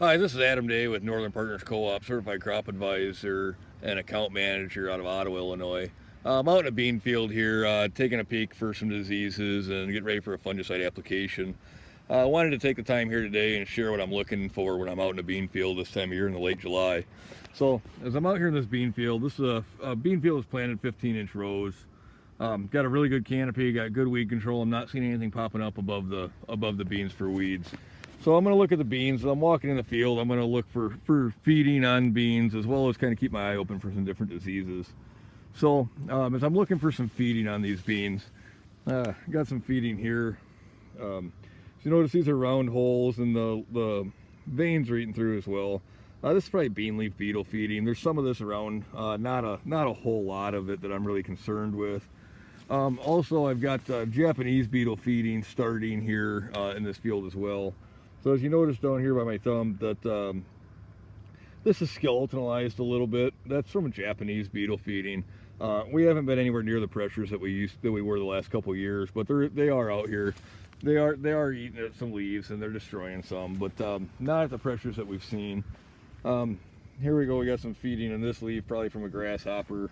Hi, this is Adam Day with Northern Partners Co-op, certified crop advisor and account manager out of Ottawa, Illinois. I'm out in a bean field here, taking a peek for some diseases and get ready for a fungicide application. I wanted to take the time here today and share what I'm looking for when I'm out in a bean field this time of year in the late July. So, as I'm out here in this bean field, this is a bean field is planted 15-inch rows. Got a really good canopy, got good weed control. I'm not seeing anything popping up above the beans for weeds. So I'm going to look at the beans. As I'm walking in the field, I'm going to look for feeding on beans, as well as kind of keep my eye open for some different diseases. So as I'm looking for some feeding on these beans, got some feeding here. So you notice these are round holes, and the veins are eating through as well. This is probably bean leaf beetle feeding. There's some of this around, not a whole lot of it that I'm really concerned with. Also, I've got Japanese beetle feeding starting here in this field as well. So as you notice down here by my thumb, that this is skeletonalized a little bit. That's from a Japanese beetle feeding. We haven't been anywhere near the pressures that we were the last couple of years, but they are out here. They are eating at some leaves and they're destroying some, but not at the pressures that we've seen. Here we go. We got some feeding in this leaf, probably from a grasshopper.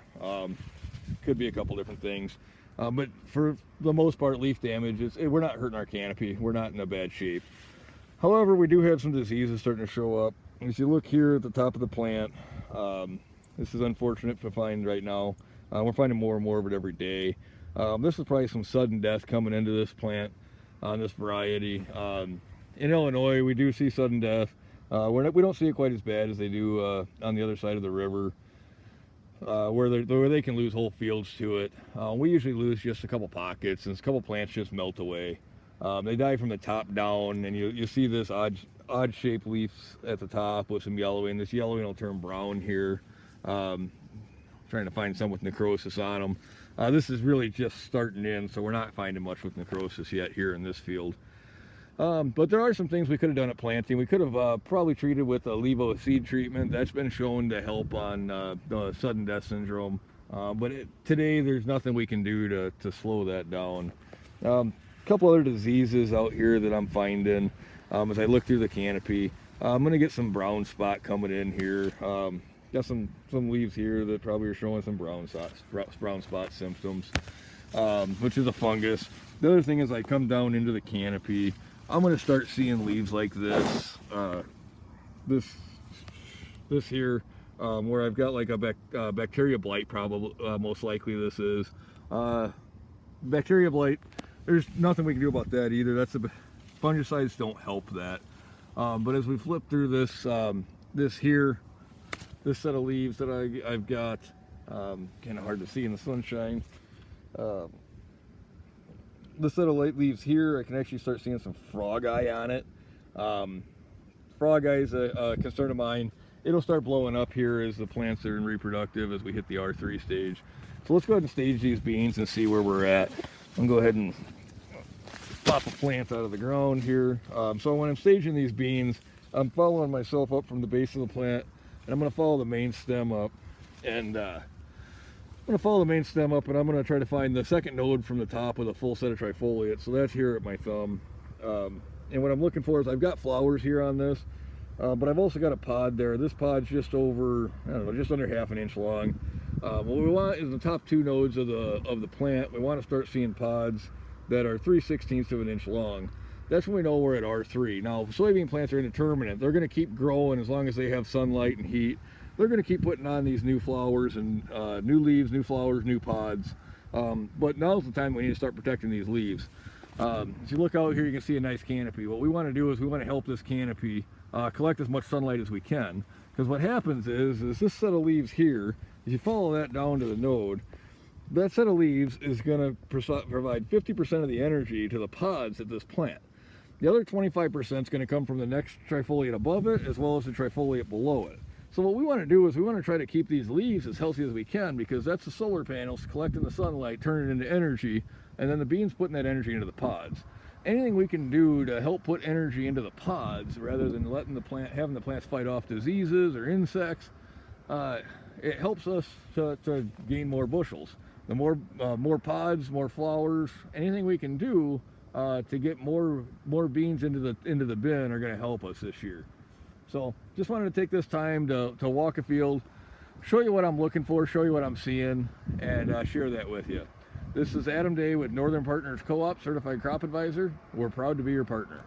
Could be a couple different things. But for the most part, leaf damage we're not hurting our canopy. We're not in a bad shape. However, we do have some diseases starting to show up. As you look here at the top of the plant, this is unfortunate to find right now. We're finding more and more of it every day. This is probably some sudden death coming into this plant on this variety. In Illinois, we do see sudden death. We don't see it quite as bad as they do on the other side of the river, where they can lose whole fields to it. We usually lose just a couple pockets, and a couple plants just melt away. They die from the top down, and you see this odd shaped leaves at the top with some yellowing. This yellowing will turn brown here. Trying to find some with necrosis on them. This is really just starting in, so we're not finding much with necrosis yet here in this field. But there are some things we could have done at planting. We could have probably treated with a levo seed treatment. That's been shown to help on the sudden death syndrome. But today there's nothing we can do to slow that down. Couple other diseases out here that I'm finding as I look through the canopy. I'm going to get some brown spot coming in here. Got some leaves here that probably are showing some brown spot symptoms, which is a fungus. The other thing is I come down into the canopy, I'm going to start seeing leaves like this, this here, where I've got like a bacteria blight, probably most likely this is. Bacteria blight, there's nothing we can do about that either. Fungicides don't help that. But as we flip through this this set of leaves that I've got, kind of hard to see in the sunshine. This set of light leaves here, I can actually start seeing some frog eye on it. Frog eye is a concern of mine. It'll start blowing up here as the plants are in reproductive as we hit the R3 stage. So let's go ahead and stage these beans and see where we're at. I'm going to go ahead and pop a plant out of the ground here. So when I'm staging these beans, I'm following myself up from the base of the plant, and I'm going to follow the main stem up. And I'm going to follow the main stem up, and I'm going to try to find the second node from the top with a full set of trifoliate. So that's here at my thumb. And what I'm looking for is I've got flowers here on this, but I've also got a pod there. This pod's just over, I don't know, just under half an inch long. What we want is the top two nodes of the plant. We want to start seeing pods that are 3/16 of an inch long. That's when we know we're at R3. Now, soybean plants are indeterminate. They're going to keep growing as long as they have sunlight and heat. They're going to keep putting on these new flowers and new leaves, new flowers, new pods. But now's the time we need to start protecting these leaves. As you look out here, you can see a nice canopy. What we want to do is we want to help this canopy collect as much sunlight as we can. Because what happens is this set of leaves here, if you follow that down to the node, that set of leaves is going to provide 50% of the energy to the pods at this plant. The other 25% is going to come from the next trifoliate above it, as well as the trifoliate below it. So what we want to do is we want to try to keep these leaves as healthy as we can, because that's the solar panels collecting the sunlight, turning it into energy, and then the beans putting that energy into the pods. Anything we can do to help put energy into the pods rather than having the plants fight off diseases or insects, it helps us to gain more bushels. The more pods, more flowers, anything we can do to get more beans into the bin are going to help us this year. So just wanted to take this time to walk a field, show you what I'm looking for, show you what I'm seeing, and share that with you. This is Adam Day with Northern Partners Co-op, Certified Crop Advisor. We're proud to be your partner.